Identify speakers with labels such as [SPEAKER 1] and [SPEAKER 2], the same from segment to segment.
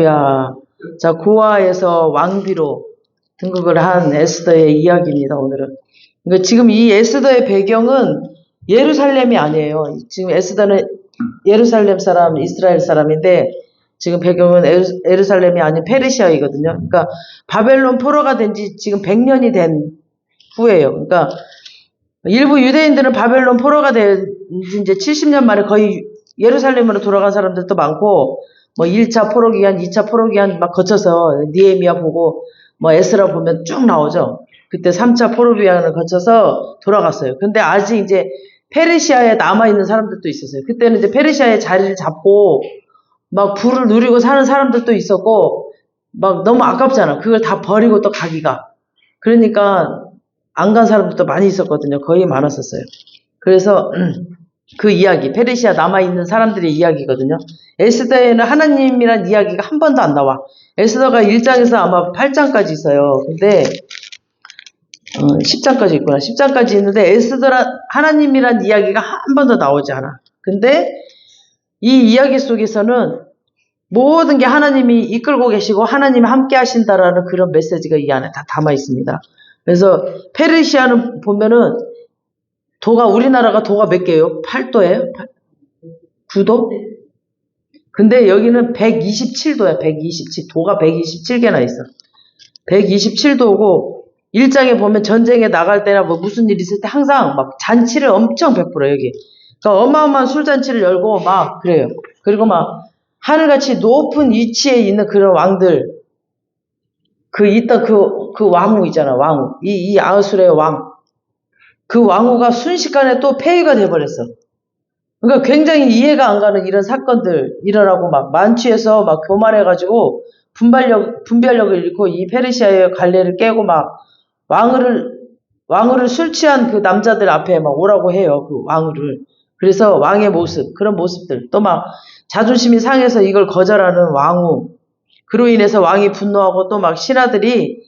[SPEAKER 1] 야, 자, 고아에서 왕비로 등극을 한 에스더의 이야기입니다, 오늘은. 그러니까 지금 이 에스더의 배경은 예루살렘이 아니에요. 지금 에스더는 예루살렘 사람, 이스라엘 사람인데, 지금 배경은 예루살렘이 아닌 페르시아이거든요. 그러니까 바벨론 포로가 된 지 지금 100년이 된 후예요. 그러니까 일부 유대인들은 바벨론 포로가 된 지 이제 70년 만에 거의 예루살렘으로 돌아간 사람들도 많고, 뭐 1차 포로 기간, 2차 포로 기간 막 거쳐서 니에미야 보고 뭐 에스라 보면 쭉 나오죠. 그때 3차 포로 기간을 거쳐서 돌아갔어요. 근데 아직 이제 페르시아에 남아 있는 사람들도 있었어요. 그때는 이제 페르시아의 자리를 잡고 막 부를 누리고 사는 사람들도 있었고, 막 너무 아깝잖아. 그걸 다 버리고 또 가기가. 그러니까 안 간 사람들도 많이 있었거든요. 거의 많았었어요. 그래서 그 이야기, 페르시아 남아있는 사람들의 이야기거든요. 에스더에는 하나님이란 이야기가 한 번도 안 나와. 에스더가 1장에서 아마 8장까지 있어요. 근데 10장까지 있구나. 10장까지 있는데 에스더란 하나님이란 이야기가 한 번도 나오지 않아. 근데 이 이야기 속에서는 모든 게 하나님이 이끌고 계시고 하나님이 함께 하신다라는 그런 메시지가 이 안에 다 담아 있습니다. 그래서 페르시아는 보면은 도가, 우리나라가 도가 몇 개예요? 8도예요? 9도? 근데 여기는 127도야. 127. 도가 127개나 있어. 127도고 1장에 보면 전쟁에 나갈 때나 뭐 무슨 일 있을 때 항상 막 잔치를 엄청 베풀어 여기. 그러니까 어마어마한 술잔치를 열고 막 그래요. 그리고 막 하늘같이 높은 위치에 있는 그런 왕들, 있던 그 왕후 있잖아. 왕후. 이 아하수르의 왕. 그 왕후가 순식간에 또 폐위가 돼버렸어. 그러니까 굉장히 이해가 안 가는 이런 사건들 일어나고 막 만취해서 막 교만해가지고 분별력을 잃고 이 페르시아의 관례를 깨고 막 왕후를 술 취한 그 남자들 앞에 막 오라고 해요. 그 왕후를. 그래서 왕의 모습, 그런 모습들. 또 막 자존심이 상해서 이걸 거절하는 왕후. 그로 인해서 왕이 분노하고 또 막 신하들이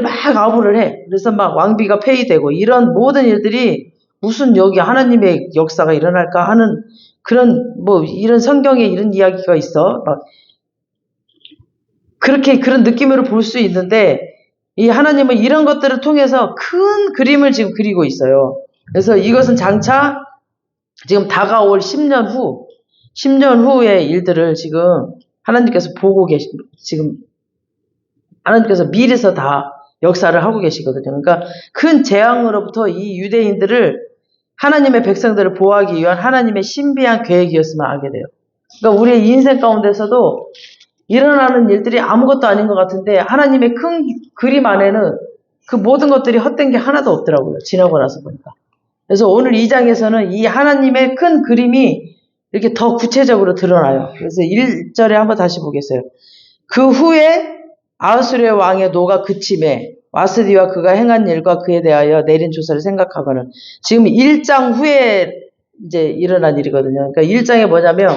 [SPEAKER 1] 막 아부를 해. 그래서 막 왕비가 폐위되고 이런 모든 일들이 무슨 여기 하나님의 역사가 일어날까 하는 그런 뭐 이런 성경에 이런 이야기가 있어. 막 그렇게 그런 느낌으로 볼 수 있는데 이 하나님은 이런 것들을 통해서 큰 그림을 지금 그리고 있어요. 그래서 이것은 장차 지금 다가올 10년 후의 일들을 지금 하나님께서 보고 지금 하나님께서 미리서 다 역사를 하고 계시거든요. 그러니까 큰 재앙으로부터 이 유대인들을 하나님의 백성들을 보호하기 위한 하나님의 신비한 계획이었으면 알게 돼요. 그러니까 우리의 인생 가운데서도 일어나는 일들이 아무것도 아닌 것 같은데 하나님의 큰 그림 안에는 그 모든 것들이 헛된 게 하나도 없더라고요. 지나고 나서 보니까. 그래서 오늘 2장에서는 이 하나님의 큰 그림이 이렇게 더 구체적으로 드러나요. 그래서 1절에 한번 다시 보겠어요. 그 후에 아하수르의 왕의 노가 그침에 와스디와 그가 행한 일과 그에 대하여 내린 조사를 생각하거든. 지금 1장 후에 이제 일어난 일이거든요. 그러니까 1장에 뭐냐면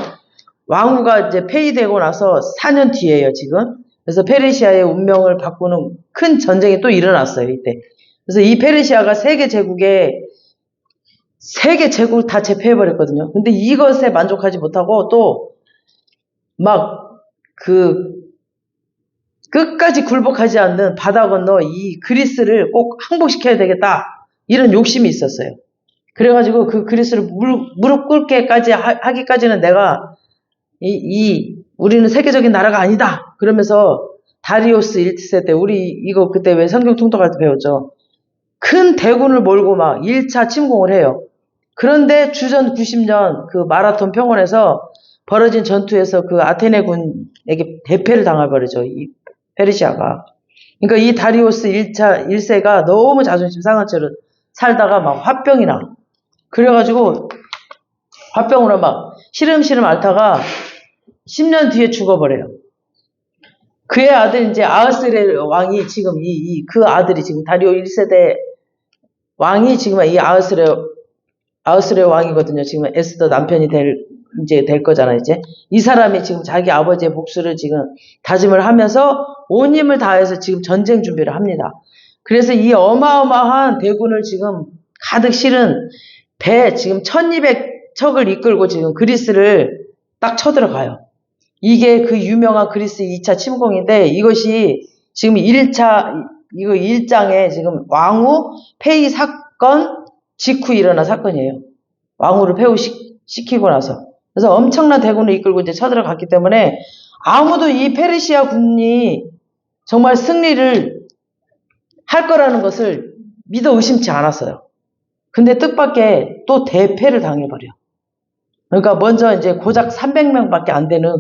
[SPEAKER 1] 왕후가 이제 폐위되고 나서 4년 뒤에요, 지금. 그래서 페르시아의 운명을 바꾸는 큰 전쟁이 또 일어났어요, 이때. 그래서 이 페르시아가 세계 제국을 다 제패해버렸거든요. 근데 이것에 만족하지 못하고 또 막 끝까지 굴복하지 않는 바다 건너 이 그리스를 꼭 항복시켜야 되겠다. 이런 욕심이 있었어요. 그래가지고 그 그리스를 무릎 꿇게까지 하기까지는 내가 우리는 세계적인 나라가 아니다. 그러면서 다리우스 1세 때 우리 이거 그때 왜 성경 통독할 때 배웠죠. 큰 대군을 몰고 막 1차 침공을 해요. 그런데 주전 90년 그 마라톤 평원에서 벌어진 전투에서 그 아테네 군에게 대패를 당해버리죠. 이 페르시아가. 그러니까 이 다리우스 1세가 너무 자존심 상한 채로 살다가 막 화병이 나. 그래가지고 화병으로 막 시름시름 앓다가 10년 뒤에 죽어버려요. 그의 아들 이제 아하스레 왕이 지금 그 아들이 지금 다리오 1세대 왕이 지금 이 아하스레 왕이거든요. 지금 에스더 남편이 될 거잖아, 이제. 이 사람이 지금 자기 아버지의 복수를 지금 다짐을 하면서 온 힘을 다해서 지금 전쟁 준비를 합니다. 그래서 이 어마어마한 대군을 지금 가득 실은 배 지금 1200척을 이끌고 지금 그리스를 딱 쳐들어가요. 이게 그 유명한 그리스 2차 침공인데 이것이 지금 1장에 지금 왕후 폐위 사건 직후 일어난 사건이에요. 왕후를 폐위시키고 나서. 그래서 엄청난 대군을 이끌고 이제 쳐들어갔기 때문에 아무도 이 페르시아 군이 정말 승리를 할 거라는 것을 믿어 의심치 않았어요. 근데 뜻밖의 또 대패를 당해버려. 그러니까 먼저 이제 고작 300명밖에 안 되는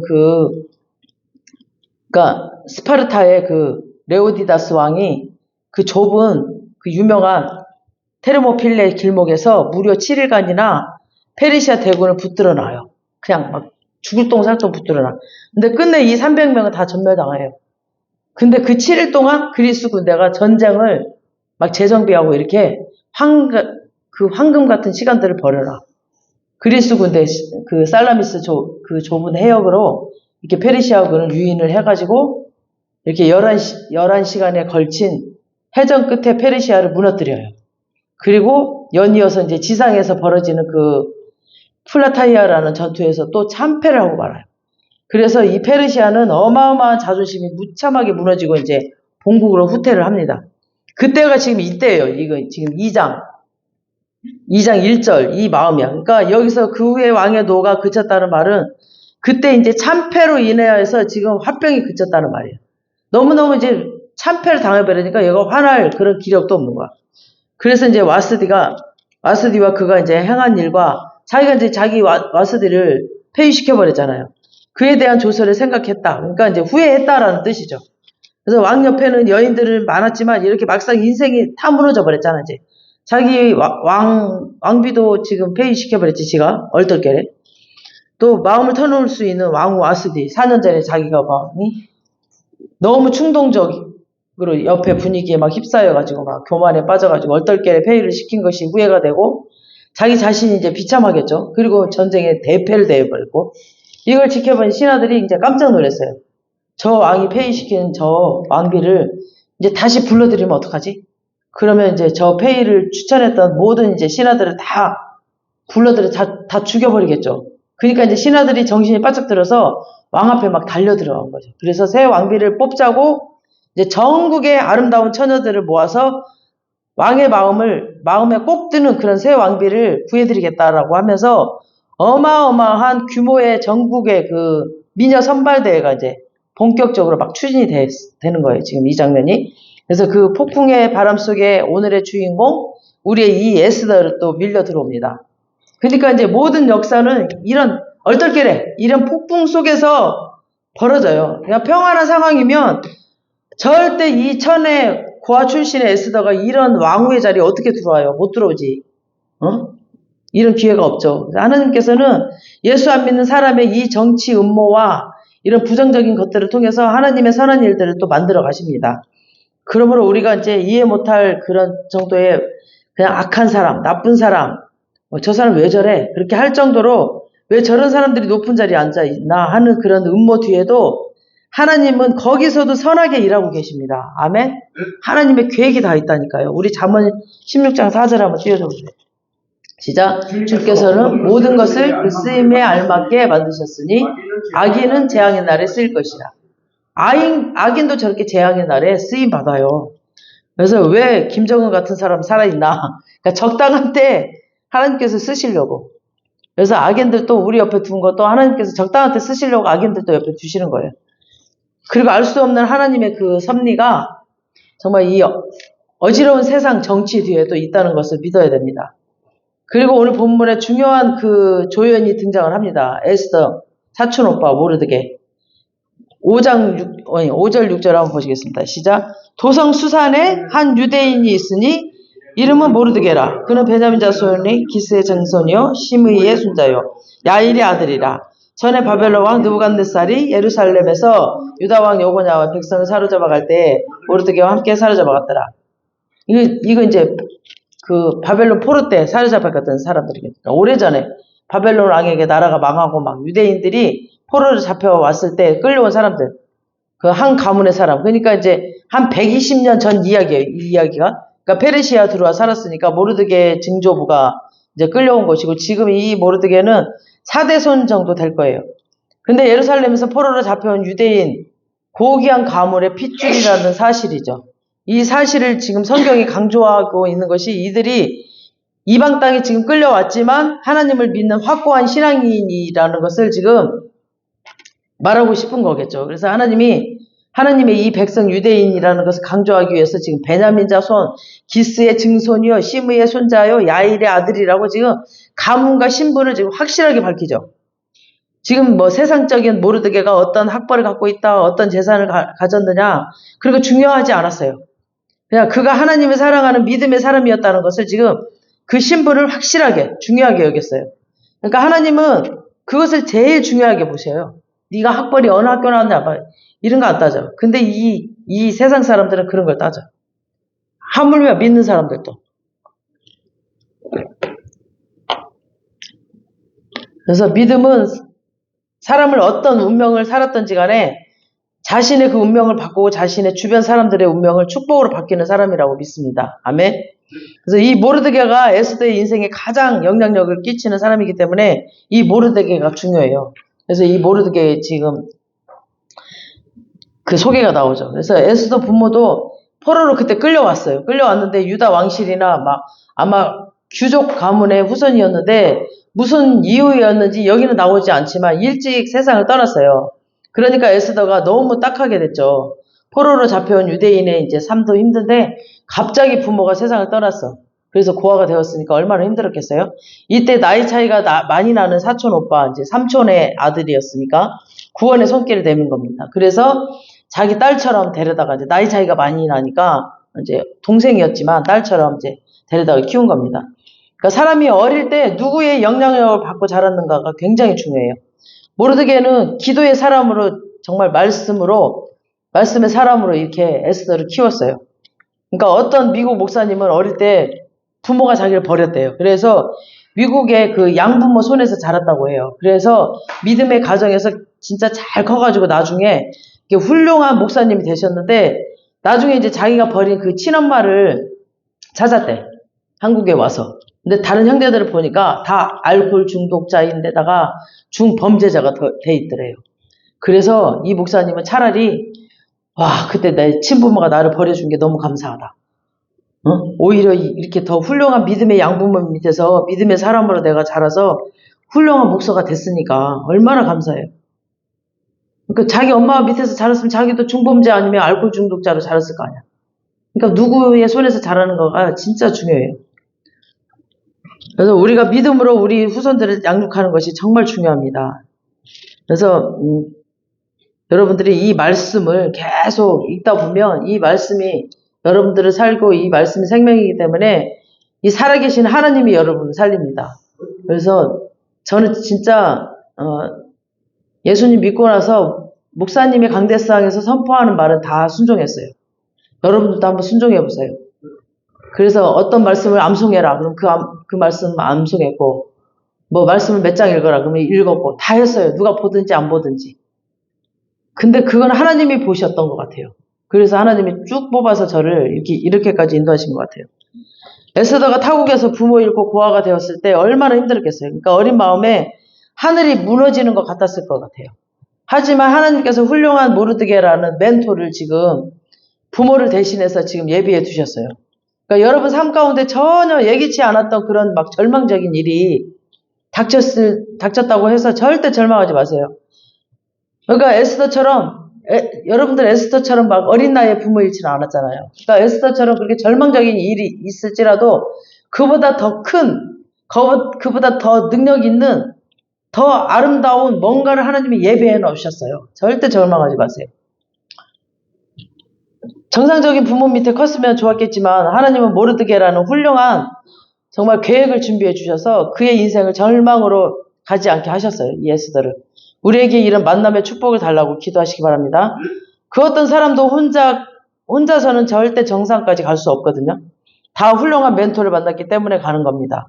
[SPEAKER 1] 그러니까 스파르타의 그 레오디다스 왕이 그 좁은 그 유명한 테르모필레 길목에서 무려 7일간이나 페르시아 대군을 붙들어 놔요. 그냥 막 죽을 똥 살 똥 붙들어 놔. 근데 끝내 이 300명은 다 전멸당해요. 근데 그 7일 동안 그리스 군대가 전쟁을 막 재정비하고 이렇게 황금 같은 시간들을 벌여라. 그리스 군대 그 살라미스 그 좁은 해역으로 이렇게 페르시아군을 유인을 해가지고 이렇게 11시간에 걸친 해전 끝에 페르시아를 무너뜨려요. 그리고 연이어서 이제 지상에서 벌어지는 그 플라타이아라는 전투에서 또 참패를 하고 말아요. 그래서 이 페르시아는 어마어마한 자존심이 무참하게 무너지고 이제 본국으로 후퇴를 합니다. 그때가 지금 이때예요. 이거 지금 2장 1절 이 마음이야. 그러니까 여기서 그 후에 왕의 노가 그쳤다는 말은 그때 이제 참패로 인해서 지금 화병이 그쳤다는 말이에요. 너무너무 이제 참패를 당해버리니까 얘가 화날 그런 기력도 없는 거야. 그래서 이제 와스디와 그가 이제 행한 일과 자기가 이제 자기 와스디를 폐위시켜버렸잖아요. 그에 대한 조서를 생각했다. 그러니까 이제 후회했다라는 뜻이죠. 그래서 왕 옆에는 여인들은 많았지만 이렇게 막상 인생이 다 무너져 버렸잖아, 이제. 자기 왕비도 지금 폐위시켜버렸지, 지가. 얼떨결에. 또 마음을 터놓을 수 있는 왕후 와스디. 4년 전에 자기가 마음이 너무 충동적으로 옆에 분위기에 막 휩싸여가지고 막 교만에 빠져가지고 얼떨결에 폐위를 시킨 것이 후회가 되고 자기 자신이 이제 비참하겠죠. 그리고 전쟁에 대패를 대해버렸고 이걸 지켜본 신하들이 이제 깜짝 놀랐어요. 저 왕이 폐위시킨 저 왕비를 이제 다시 불러들이면 어떡하지? 그러면 이제 저 폐위를 추천했던 모든 이제 신하들을 다 불러들여 다 죽여버리겠죠. 그러니까 이제 신하들이 정신이 바짝 들어서 왕 앞에 막 달려 들어간 거죠. 그래서 새 왕비를 뽑자고 이제 전국의 아름다운 처녀들을 모아서 왕의 마음에 꼭 드는 그런 새 왕비를 구해드리겠다라고 하면서 어마어마한 규모의 전국의 그 미녀 선발대회가 이제 본격적으로 막 추진이 되는 거예요. 지금 이 장면이. 그래서 그 폭풍의 바람 속에 오늘의 주인공, 우리의 이 에스더를 또 밀려 들어옵니다. 그러니까 이제 모든 역사는 이런 얼떨결에 이런 폭풍 속에서 벌어져요. 그냥 평안한 상황이면 절대 이 천의 고아 출신의 에스더가 이런 왕후의 자리에 어떻게 들어와요? 못 들어오지. 이런 기회가 없죠. 하나님께서는 예수 안 믿는 사람의 이 정치 음모와 이런 부정적인 것들을 통해서 하나님의 선한 일들을 또 만들어 가십니다. 그러므로 우리가 이제 이해 못할 그런 정도의 그냥 악한 사람, 나쁜 사람, 저 사람 왜 저래? 그렇게 할 정도로 왜 저런 사람들이 높은 자리에 앉아있나 하는 그런 음모 뒤에도 하나님은 거기서도 선하게 일하고 계십니다. 아멘? 하나님의 계획이 다 있다니까요. 우리 잠언 16장 4절 한번 띄워줘보세요. 시작. 주께서는 모든 것을 그 쓰임에 알맞게 만드셨으니 악인은 재앙의 날에 쓰일 것이라. 악인도 저렇게 재앙의 날에 쓰임 받아요. 그래서 왜 김정은 같은 사람 살아있나? 그러니까 적당한 때 하나님께서 쓰시려고. 그래서 악인들도 우리 옆에 둔 것도 하나님께서 적당한 때 쓰시려고 악인들도 옆에 두시는 거예요. 그리고 알 수 없는 하나님의 그 섭리가 정말 이 어지러운 세상 정치 뒤에도 있다는 것을 믿어야 됩니다. 그리고 오늘 본문에 중요한 그 조연이 등장을 합니다. 에스더 사촌 오빠 모르드게. 5절 6절 한번 보시겠습니다. 시작. 도성 수산에 한 유대인이 있으니 이름은 모르드게라. 그는 베냐민 자손이 기스의 증손이요 시므이의 손자요 야일의 아들이라. 전에 바벨론 왕 느부갓네살이 예루살렘에서 유다 왕 여고냐와 백성을 사로잡아 갈 때 모르드게와 함께 사로잡아 갔더라. 이거 이제 그 바벨론 포로 때 사로잡았던 사람들이겠다. 오래전에 바벨론 왕에게 나라가 망하고 막 유대인들이 포로로 잡혀왔을 때 끌려온 사람들. 그 한 가문의 사람. 그러니까 이제 한 120년 전 이야기예요. 이 이야기가. 그러니까 페르시아 들어와 살았으니까 모르드게 증조부가 이제 끌려온 것이고 지금 이 모르드게는 4대손 정도 될 거예요. 근데 예루살렘에서 포로로 잡혀온 유대인 고귀한 가물의 핏줄이라는 사실이죠. 이 사실을 지금 성경이 강조하고 있는 것이 이들이 이방 땅에 지금 끌려왔지만 하나님을 믿는 확고한 신앙인이라는 것을 지금 말하고 싶은 거겠죠. 그래서 하나님의 이 백성 유대인이라는 것을 강조하기 위해서 지금 베냐민 자손, 기스의 증손이요, 시므의 손자요, 야일의 아들이라고 지금 가문과 신분을 지금 확실하게 밝히죠. 지금 뭐 세상적인 모르드게가 어떤 학벌을 갖고 있다, 어떤 재산을 가졌느냐, 그런 거 중요하지 않았어요. 그냥 그가 하나님을 사랑하는 믿음의 사람이었다는 것을 지금 그 신분을 확실하게, 중요하게 여겼어요. 그러니까 하나님은 그것을 제일 중요하게 보셔요. 네가 학벌이 어느 학교 나왔냐, 이런 거 안 따져. 근데 이 세상 사람들은 그런 걸 따져. 하물며 믿는 사람들도. 그래서 믿음은 사람을 어떤 운명을 살았던지 간에 자신의 그 운명을 바꾸고 자신의 주변 사람들의 운명을 축복으로 바뀌는 사람이라고 믿습니다. 아멘. 그래서 이 모르드게가 에스더의 인생에 가장 영향력을 끼치는 사람이기 때문에 이 모르드게가 중요해요. 그래서 이 모르드게 지금 그 소개가 나오죠. 그래서 에스더 부모도 포로로 그때 끌려왔어요. 끌려왔는데 유다 왕실이나 막 아마 귀족 가문의 후손이었는데 무슨 이유였는지 여기는 나오지 않지만 일찍 세상을 떠났어요. 그러니까 에스더가 너무 딱하게 됐죠. 포로로 잡혀온 유대인의 이제 삶도 힘든데 갑자기 부모가 세상을 떠났어. 그래서 고아가 되었으니까 얼마나 힘들었겠어요? 이때 나이 차이가 많이 나는 사촌 오빠, 이제 삼촌의 아들이었으니까 구원의 손길을 대는 겁니다. 그래서 자기 딸처럼 데려다가 이제 나이 차이가 많이 나니까 이제 동생이었지만 딸처럼 이제 데려다가 키운 겁니다. 그러니까 사람이 어릴 때 누구의 영향력을 받고 자랐는가가 굉장히 중요해요. 모르드게는 기도의 사람으로 정말 말씀의 사람으로 이렇게 에스더를 키웠어요. 그러니까 어떤 미국 목사님은 어릴 때 부모가 자기를 버렸대요. 그래서 미국의 그 양부모 손에서 자랐다고 해요. 그래서 믿음의 가정에서 진짜 잘 커가지고 나중에 훌륭한 목사님이 되셨는데 나중에 이제 자기가 버린 그 친엄마를 찾았대. 한국에 와서. 근데 다른 형제들을 보니까 다 알코올 중독자인데다가 중범죄자가 돼 있더래요. 그래서 이 목사님은 차라리 그때 내 친부모가 나를 버려준 게 너무 감사하다. 오히려 이렇게 더 훌륭한 믿음의 양부모 밑에서 믿음의 사람으로 내가 자라서 훌륭한 목사가 됐으니까 얼마나 감사해요. 그러니까 자기 엄마 밑에서 자랐으면 자기도 중범죄 아니면 알코올 중독자로 자랐을 거 아니야. 그러니까 누구의 손에서 자라는 거가 진짜 중요해요. 그래서 우리가 믿음으로 우리 후손들을 양육하는 것이 정말 중요합니다. 그래서 여러분들이 이 말씀을 계속 읽다 보면 이 말씀이 여러분들을 살고 이 말씀이 생명이기 때문에 이 살아계신 하나님이 여러분을 살립니다. 그래서 저는 진짜 예수님 믿고 나서 목사님의 강대상에서 선포하는 말은 다 순종했어요. 여러분들도 한번 순종해 보세요. 그래서 어떤 말씀을 암송해라. 그럼 그 말씀 암송했고, 뭐 말씀을 몇 장 읽어라. 그러면 읽었고, 다 했어요. 누가 보든지 안 보든지. 근데 그건 하나님이 보셨던 것 같아요. 그래서 하나님이 쭉 뽑아서 저를 이렇게까지 인도하신 것 같아요. 에스더가 타국에서 부모 잃고 고아가 되었을 때 얼마나 힘들었겠어요. 그러니까 어린 마음에 하늘이 무너지는 것 같았을 것 같아요. 하지만 하나님께서 훌륭한 모르드게라는 멘토를 지금 부모를 대신해서 지금 예비해 두셨어요. 그러니까 여러분 삶 가운데 전혀 예기치 않았던 그런 막 절망적인 일이 닥쳤다고 해서 절대 절망하지 마세요. 그러니까 여러분들 에스더처럼 막 어린 나이에 부모 잃지는 않았잖아요. 그러니까 에스더처럼 그렇게 절망적인 일이 있을지라도 그보다 더 능력 있는 더 아름다운 뭔가를 하나님이 예배해 놓으셨어요. 절대 절망하지 마세요. 정상적인 부모 밑에 컸으면 좋았겠지만 하나님은 모르드게라는 훌륭한 정말 계획을 준비해 주셔서 그의 인생을 절망으로 가지 않게 하셨어요. 이 에스더를. 우리에게 이런 만남의 축복을 달라고 기도하시기 바랍니다. 그 어떤 사람도 혼자서는 절대 정상까지 갈 수 없거든요. 다 훌륭한 멘토를 만났기 때문에 가는 겁니다.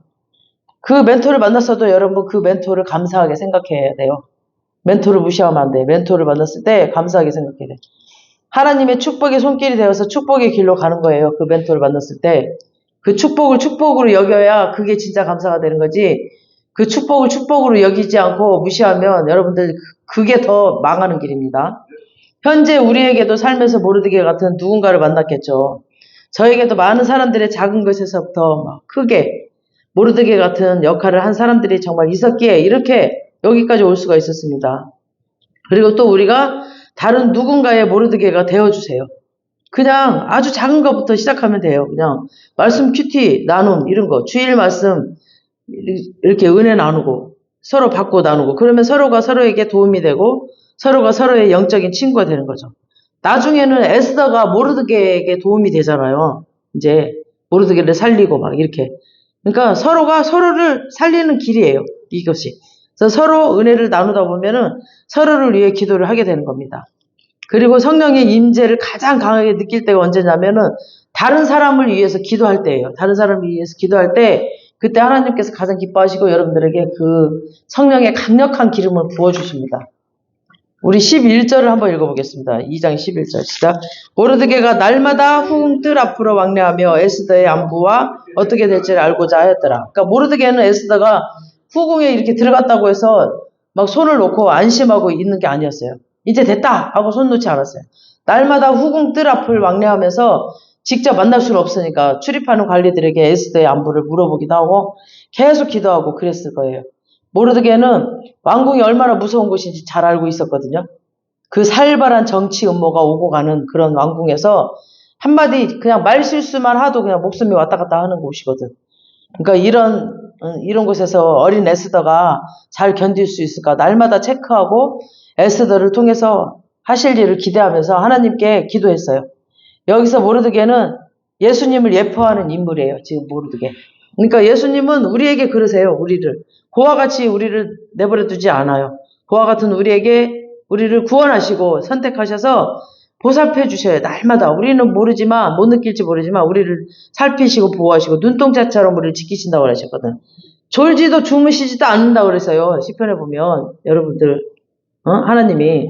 [SPEAKER 1] 그 멘토를 만났어도 여러분 그 멘토를 감사하게 생각해야 돼요. 멘토를 무시하면 안 돼. 멘토를 만났을 때 감사하게 생각해야 돼. 하나님의 축복의 손길이 되어서 축복의 길로 가는 거예요. 그 멘토를 만났을 때. 그 축복을 축복으로 여겨야 그게 진짜 감사가 되는 거지. 그 축복을 축복으로 여기지 않고 무시하면 여러분들 그게 더 망하는 길입니다. 현재 우리에게도 삶에서 모르드게 같은 누군가를 만났겠죠. 저에게도 많은 사람들의 작은 것에서부터 막 크게 모르드게 같은 역할을 한 사람들이 정말 있었기에 이렇게 여기까지 올 수가 있었습니다. 그리고 또 우리가 다른 누군가의 모르드게가 되어주세요. 그냥 아주 작은 것부터 시작하면 돼요. 그냥 말씀 큐티 나눔 이런 거 주일 말씀 이렇게 은혜 나누고 서로 받고 나누고 그러면 서로가 서로에게 도움이 되고 서로가 서로의 영적인 친구가 되는 거죠. 나중에는 에스더가 모르드게에게 도움이 되잖아요. 이제 모르드게를 살리고 막 이렇게. 그러니까 서로가 서로를 살리는 길이에요. 이것이. 그래서 서로 은혜를 나누다 보면은 서로를 위해 기도를 하게 되는 겁니다. 그리고 성령의 임재를 가장 강하게 느낄 때가 언제냐면은 다른 사람을 위해서 기도할 때예요. 다른 사람을 위해서 기도할 때 그때 하나님께서 가장 기뻐하시고 여러분들에게 그 성령의 강력한 기름을 부어주십니다. 우리 11절을 한번 읽어보겠습니다. 2장 11절 시작. 모르드게가 날마다 후궁 뜰 앞으로 왕래하며 에스더의 안부와 어떻게 될지를 알고자 하였더라. 그러니까 모르드게는 에스더가 후궁에 이렇게 들어갔다고 해서 막 손을 놓고 안심하고 있는 게 아니었어요. 이제 됐다 하고 손 놓지 않았어요. 날마다 후궁 뜰 앞을 왕래하면서 직접 만날 수는 없으니까 출입하는 관리들에게 에스더의 안부를 물어보기도 하고 계속 기도하고 그랬을 거예요. 모르드게는 왕궁이 얼마나 무서운 곳인지 잘 알고 있었거든요. 그 살벌한 정치 음모가 오고 가는 그런 왕궁에서 한마디 그냥 말 실수만 하도 그냥 목숨이 왔다 갔다 하는 곳이거든. 그러니까 이런 곳에서 어린 에스더가 잘 견딜 수 있을까 날마다 체크하고 에스더를 통해서 하실 일을 기대하면서 하나님께 기도했어요. 여기서 모르드게는 예수님을 예표하는 인물이에요. 지금 모르드게. 그러니까 예수님은 우리에게 그러세요. 그와 같이 우리를 내버려 두지 않아요. 그와 같은 우리를 구원하시고 선택하셔서 보살펴 주셔요. 날마다. 우리는 모르지만, 못 느낄지 모르지만, 우리를 살피시고 보호하시고, 눈동자처럼 우리를 지키신다고 하셨거든. 졸지도 주무시지도 않는다고 그래서요. 시편에 보면, 여러분들, 하나님이,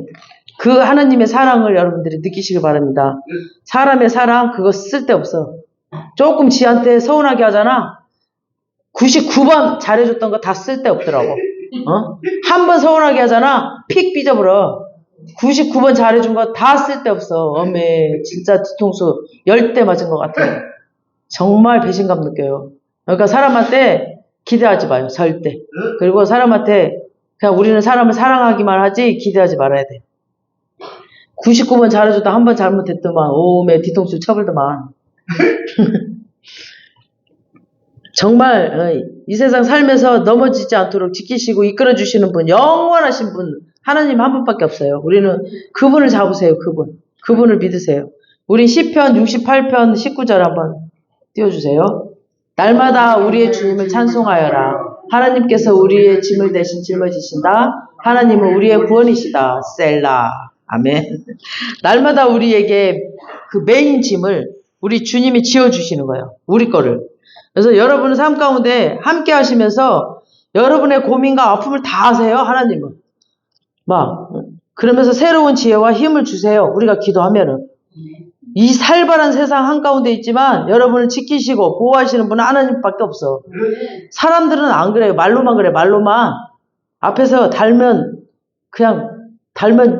[SPEAKER 1] 그 하나님의 사랑을 여러분들이 느끼시길 바랍니다. 사람의 사랑, 그거 쓸데없어. 조금 지한테 서운하게 하잖아. 99번 잘해줬던 거 다 쓸데없더라고. 한 번 서운하게 하잖아. 픽 삐져버려. 99번 잘해준 거 다 쓸데없어. 어메 진짜 뒤통수 10대 맞은 것 같아. 정말 배신감 느껴요. 그러니까 사람한테 기대하지 마요. 절대. 그리고 사람한테 그냥 우리는 사람을 사랑하기만 하지 기대하지 말아야 돼. 99번 잘해줬다 한 번 잘못했더만 오메 뒤통수 쳐버리더만. 정말 이 세상 살면서 넘어지지 않도록 지키시고 이끌어주시는 분, 영원하신 분 하나님 한 분밖에 없어요. 우리는 그분을 잡으세요. 그분을 믿으세요. 우리 시편 68편 19절 한번 띄워주세요. 날마다 우리의 주님을 찬송하여라. 하나님께서 우리의 짐을 대신 짊어지신다. 하나님은 우리의 구원이시다. 셀라. 아멘. 날마다 우리에게 그 메인 짐을 우리 주님이 지어주시는 거예요. 우리 거를. 그래서 여러분은 삶 가운데 함께 하시면서 여러분의 고민과 아픔을 다 아세요. 하나님은. 그러면서 새로운 지혜와 힘을 주세요. 우리가 기도하면은. 이 살벌한 세상 한가운데 있지만 여러분을 지키시고 보호하시는 분은 하나님밖에 없어. 사람들은 안 그래요. 말로만 그래. 말로만. 앞에서 달면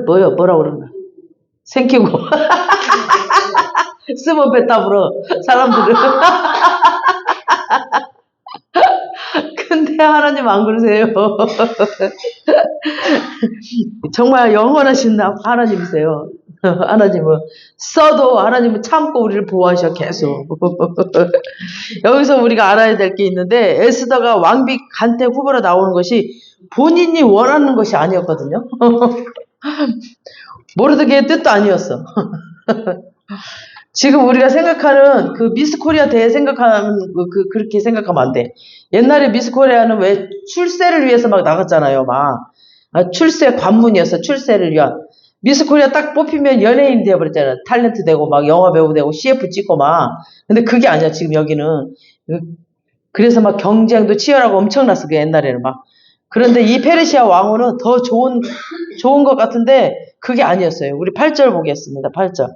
[SPEAKER 1] 뭐라 그러나. 생기고. 쓰면 뱉다 불어. 사람들은. 근데 하나님 안 그러세요. 정말 영원하신 하나님이세요. 하나님은 써도 하나님은 참고 우리를 보호하셔 계속. 여기서 우리가 알아야 될 게 있는데 에스더가 왕비 간택 후보로 나오는 것이 본인이 원하는 것이 아니었거든요. 모르드게의 뜻도 아니었어. 지금 우리가 생각하는 그 미스 코리아 대회 생각하는 그렇게 생각하면 안 돼. 옛날에 미스 코리아는 왜 출세를 위해서 막 나갔잖아요. 출세 관문이었어. 출세를 위한. 미스 코리아 딱 뽑히면 연예인 되어버렸잖아요. 탤런트 되고 막 영화 배우 되고 CF 찍고 막. 근데 그게 아니야. 지금 여기는. 그래서 막 경쟁도 치열하고 엄청났어. 그 옛날에는 막. 그런데 이 페르시아 왕후는 더 좋은 것 같은데 그게 아니었어요. 우리 8절 보겠습니다. 8절.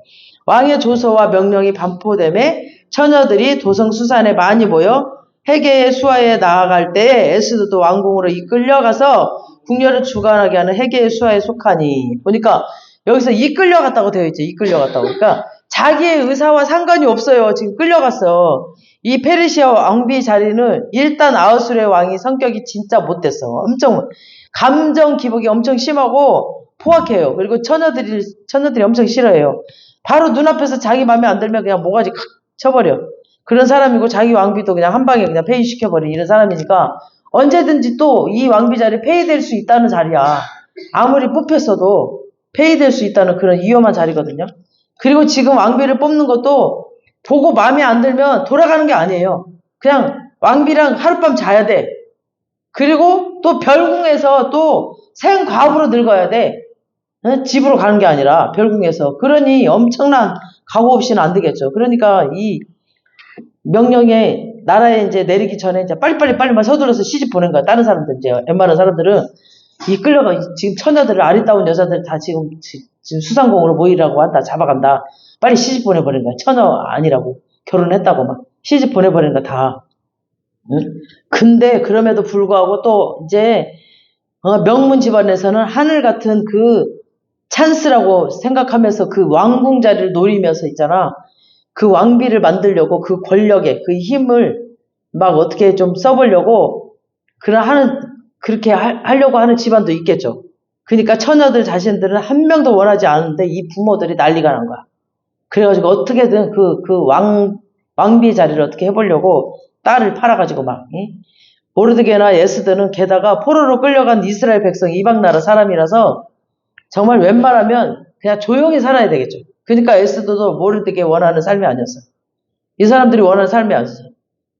[SPEAKER 1] 왕의 조서와 명령이 반포됨에 처녀들이 도성수산에 많이 모여 해계의 수하에 나아갈 때 에스더도 왕궁으로 이끌려가서 궁녀를 주관하게 하는 해계의 수하에 속하니. 보니까 여기서 이끌려갔다고 되어 있죠. 이끌려갔다고. 그러니까 자기의 의사와 상관이 없어요. 지금 끌려갔어. 이 페르시아 왕비 자리는 일단 아하수르의 왕이 성격이 진짜 못됐어. 엄청 감정 기복이 엄청 심하고 포악해요. 그리고 처녀들이 엄청 싫어해요. 바로 눈앞에서 자기 마음에 안 들면 그냥 모가지 칵 쳐버려. 그런 사람이고 자기 왕비도 그냥 한 방에 그냥 폐위시켜버린 이런 사람이니까 언제든지 또 이 왕비 자리 폐위될 수 있다는 자리야. 아무리 뽑혔어도 폐위될 수 있다는 그런 위험한 자리거든요. 그리고 지금 왕비를 뽑는 것도 보고 마음에 안 들면 돌아가는 게 아니에요. 그냥 왕비랑 하룻밤 자야 돼. 그리고 또 별궁에서 또 생과부로 늙어야 돼. 집으로 가는 게 아니라 별궁에서. 그러니 엄청난 각오 없이는 안 되겠죠. 그러니까 이 명령에 나라에 이제 내리기 전에 이제 빨리빨리 서둘러서 시집 보낸 거야. 다른 사람들 이제 웬만한 사람들은 이 끌려가 지금 처녀들을 아리따운 여자들 다 지금 수상공으로 모이라고 한다. 잡아간다. 빨리 시집 보내버린 거야. 처녀 아니라고 결혼했다고 막 시집 보내버린 거 다. 응? 근데 그럼에도 불구하고 또 이제 명문 집안에서는 하늘 같은 그 찬스라고 생각하면서 그 왕궁 자리를 노리면서 있잖아. 그 왕비를 만들려고 그 권력에 그 힘을 막 어떻게 좀 써보려고 그렇게 하려고 하는 집안도 있겠죠. 그러니까 처녀들 자신들은 한 명도 원하지 않은데 이 부모들이 난리가 난 거야. 그래가지고 어떻게든 왕비 자리를 어떻게 해보려고 딸을 팔아가지고 막, 모르드게나 에스더는 게다가 포로로 끌려간 이스라엘 백성 이방 나라 사람이라서 정말 웬만하면 그냥 조용히 살아야 되겠죠. 그러니까 에스더도 모르드게 원하는 삶이 아니었어. 이 사람들이 원하는 삶이 아니었어.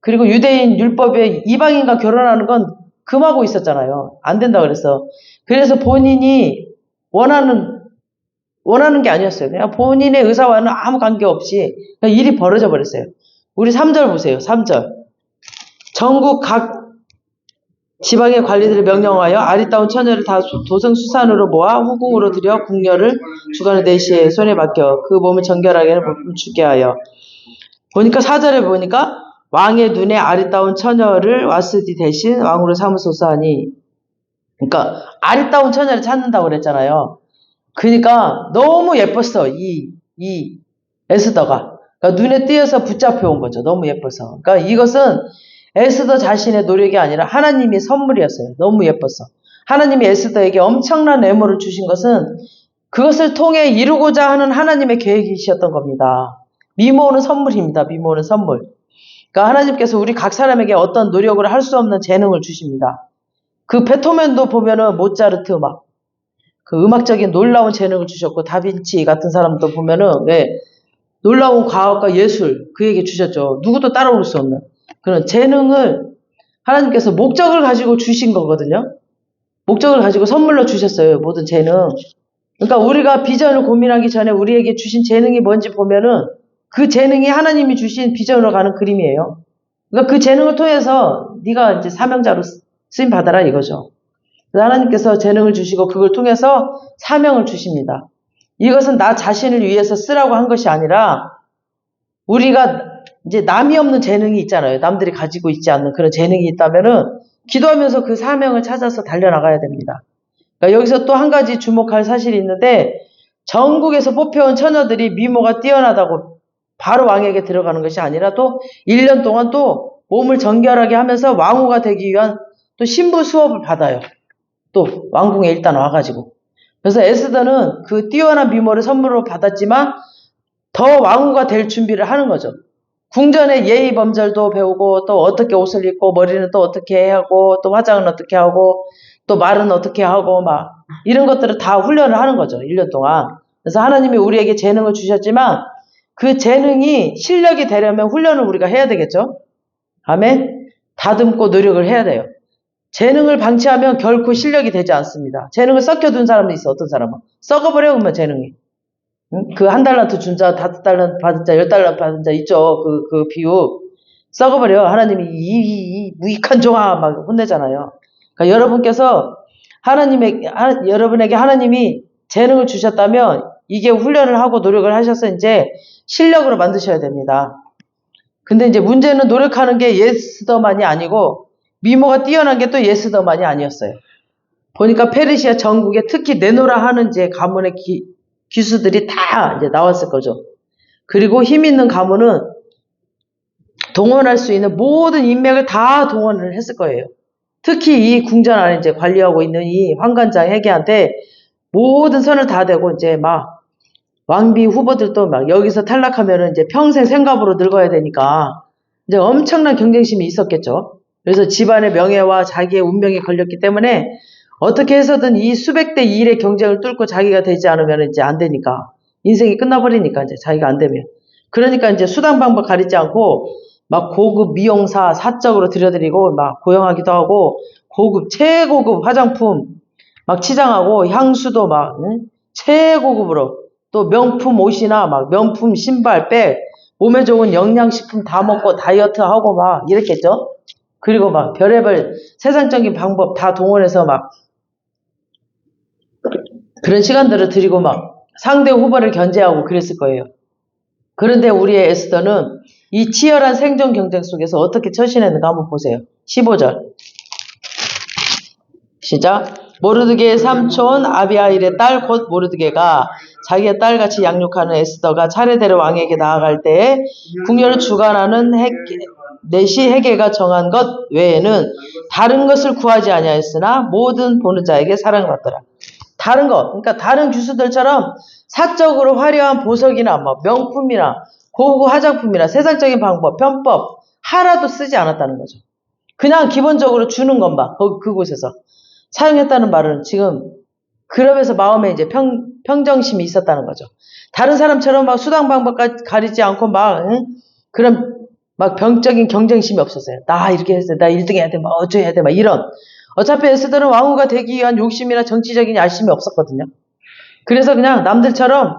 [SPEAKER 1] 그리고 유대인 율법에 이방인과 결혼하는 건 금하고 있었잖아요. 안 된다 그랬어. 그래서 본인이 원하는 게 아니었어요. 그냥 본인의 의사와는 아무 관계없이 그냥 일이 벌어져 버렸어요. 우리 3절 보세요. 3절. 전국 각 지방의 관리들을 명령하여 아리따운 처녀를 다 도성수산으로 모아 후궁으로 들여 궁녀를 주관의 내시의 손에 맡겨 그 몸을 정결하게 주게 하여. 보니까 4절에 보니까 왕의 눈에 아리따운 처녀를 와스디 대신 왕으로 삼으소서 하니. 그러니까 아리따운 처녀를 찾는다고 그랬잖아요. 그러니까 너무 예뻤어. 이 에스더가. 그러니까 눈에 띄어서 붙잡혀 온 거죠. 너무 예뻐서. 그러니까 이것은 에스더 자신의 노력이 아니라 하나님의 선물이었어요. 너무 예뻤어. 하나님이 에스더에게 엄청난 애모를 주신 것은 그것을 통해 이루고자 하는 하나님의 계획이셨던 겁니다. 미모는 선물입니다. 미모는 선물. 그러니까 하나님께서 우리 각 사람에게 어떤 노력을 할 수 없는 재능을 주십니다. 그 베토벤도 보면은 모차르트 그 음악적인 놀라운 재능을 주셨고 다빈치 같은 사람도 보면은 놀라운 과학과 예술 그에게 주셨죠. 누구도 따라올 수 없는 그런 재능을 하나님께서 목적을 가지고 주신 거거든요. 목적을 가지고 선물로 주셨어요. 모든 재능. 그러니까 우리가 비전을 고민하기 전에 우리에게 주신 재능이 뭔지 보면은 그 재능이 하나님이 주신 비전으로 가는 그림이에요. 그러니까 그 재능을 통해서 네가 이제 사명자로 쓰임 받아라 이거죠. 하나님께서 재능을 주시고 그걸 통해서 사명을 주십니다. 이것은 나 자신을 위해서 쓰라고 한 것이 아니라 우리가 이제 남이 없는 재능이 있잖아요. 남들이 가지고 있지 않는 그런 재능이 있다면은 기도하면서 그 사명을 찾아서 달려나가야 됩니다. 그러니까 여기서 또 한 가지 주목할 사실이 있는데 전국에서 뽑혀온 처녀들이 미모가 뛰어나다고 바로 왕에게 들어가는 것이 아니라 또 1년 동안 또 몸을 정결하게 하면서 왕후가 되기 위한 또 신부 수업을 받아요. 또 왕궁에 일단 와가지고. 그래서 에스더는 그 뛰어난 미모를 선물로 받았지만 더 왕후가 될 준비를 하는 거죠. 궁전의 예의 범절도 배우고 또 어떻게 옷을 입고 머리는 또 어떻게 하고 또 화장은 어떻게 하고 또 말은 어떻게 하고 막 이런 것들을 다 훈련을 하는 거죠. 1년 동안. 그래서 하나님이 우리에게 재능을 주셨지만 그 재능이 실력이 되려면 훈련을 우리가 해야 되겠죠. 아멘. 다듬고 노력을 해야 돼요. 재능을 방치하면 결코 실력이 되지 않습니다. 재능을 썩혀둔 사람도 있어. 어떤 사람은 썩어버려 그러면 재능이. 그 1달란트 준 자, 5달란트 받은 자, 10달란트 받은 자 있죠. 그 비유. 썩어버려. 하나님이 이 무익한 종아 막 혼내잖아요. 그러니까 여러분께서 여러분에게 하나님이 재능을 주셨다면 이게 훈련을 하고 노력을 하셔서 이제 실력으로 만드셔야 됩니다. 근데 이제 문제는 노력하는 게 예스더만이 아니고 미모가 뛰어난 게 또 예스더만이 아니었어요. 보니까 페르시아 전국에 특히 내노라 하는 이제 가문의 기수들이 다 이제 나왔을 거죠. 그리고 힘 있는 가문은 동원할 수 있는 모든 인맥을 다 동원을 했을 거예요. 특히 이 궁전 안에 이제 관리하고 있는 이 환관장 회계한테 모든 선을 다 대고 이제 막 왕비 후보들도 막 여기서 탈락하면은 이제 평생 생갑으로 늙어야 되니까 이제 엄청난 경쟁심이 있었겠죠. 그래서 집안의 명예와 자기의 운명이 걸렸기 때문에 어떻게 해서든 이 수백 대 1의 경쟁을 뚫고 자기가 되지 않으면 이제 안 되니까 인생이 끝나버리니까 이제 자기가 안 되면 그러니까 이제 수단 방법 가리지 않고 막 고급 미용사 사적으로 들여드리고 막 고용하기도 하고 고급 최고급 화장품 막 치장하고 향수도 막 최고급으로 또 명품 옷이나 막 명품 신발 백 몸에 좋은 영양식품 다 먹고 다이어트 하고 막 이랬겠죠. 그리고 막 별의별 세상적인 방법 다 동원해서 막 그런 시간들을 들이고 막 상대 후보를 견제하고 그랬을 거예요. 그런데 우리의 에스더는 이 치열한 생존 경쟁 속에서 어떻게 처신했는가 한번 보세요. 15절 시작. 모르드게의 삼촌 아비하일의 딸 곧 모르드게가 자기의 딸같이 양육하는 에스더가 차례대로 왕에게 나아갈 때에 궁녀를 주관하는 넷이 헤게가 정한 것 외에는 다른 것을 구하지 아니하였으나 모든 보는 자에게 사랑을 받더라. 다른 것, 그러니까 다른 교수들처럼 사적으로 화려한 보석이나 뭐 명품이나 고급 화장품이나 세상적인 방법, 편법 하나도 쓰지 않았다는 거죠. 그냥 기본적으로 주는 것만 그곳에서 사용했다는 말은 지금 그러면서 마음에 이제 평정심이 있었다는 거죠. 다른 사람처럼 막 수당 방법까지 가리지 않고 막 그런 막 병적인 경쟁심이 없었어요. 나 이렇게 해서 나 1등 해야 돼, 막 어쩌야 돼, 막 이런. 어차피 에스더는 왕후가 되기 위한 욕심이나 정치적인 야심이 없었거든요. 그래서 그냥 남들처럼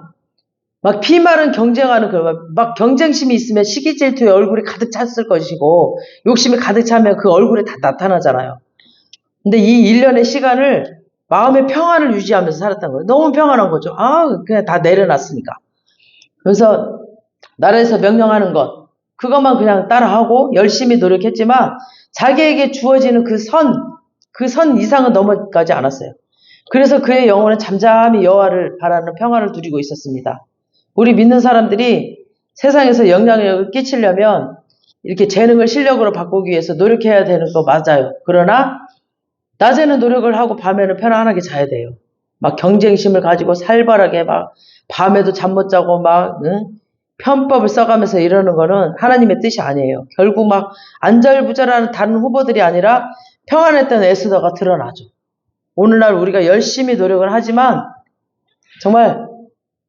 [SPEAKER 1] 막 피마른 경쟁하는 막 경쟁심이 있으면 시기 질투에 얼굴이 가득 찼을 것이고 욕심이 가득 차면 그 얼굴에 다 나타나잖아요. 근데 이 1년의 시간을 마음의 평안을 유지하면서 살았던 거예요. 너무 평안한 거죠. 그냥 다 내려놨으니까. 그래서 나라에서 명령하는 것 그것만 그냥 따라하고 열심히 노력했지만 자기에게 주어지는 그 선 이상은 넘어가지 않았어요. 그래서 그의 영혼은 잠잠히 여호와를 바라는 평안을 누리고 있었습니다. 우리 믿는 사람들이 세상에서 영향력을 끼치려면 이렇게 재능을 실력으로 바꾸기 위해서 노력해야 되는 거 맞아요. 그러나 낮에는 노력을 하고 밤에는 편안하게 자야 돼요. 막 경쟁심을 가지고 살벌하게 막 밤에도 잠 못 자고 막 편법을 써가면서 이러는 거는 하나님의 뜻이 아니에요. 결국 막 안절부절하는 다른 후보들이 아니라 평안했던 에스더가 드러나죠. 오늘날 우리가 열심히 노력을 하지만 정말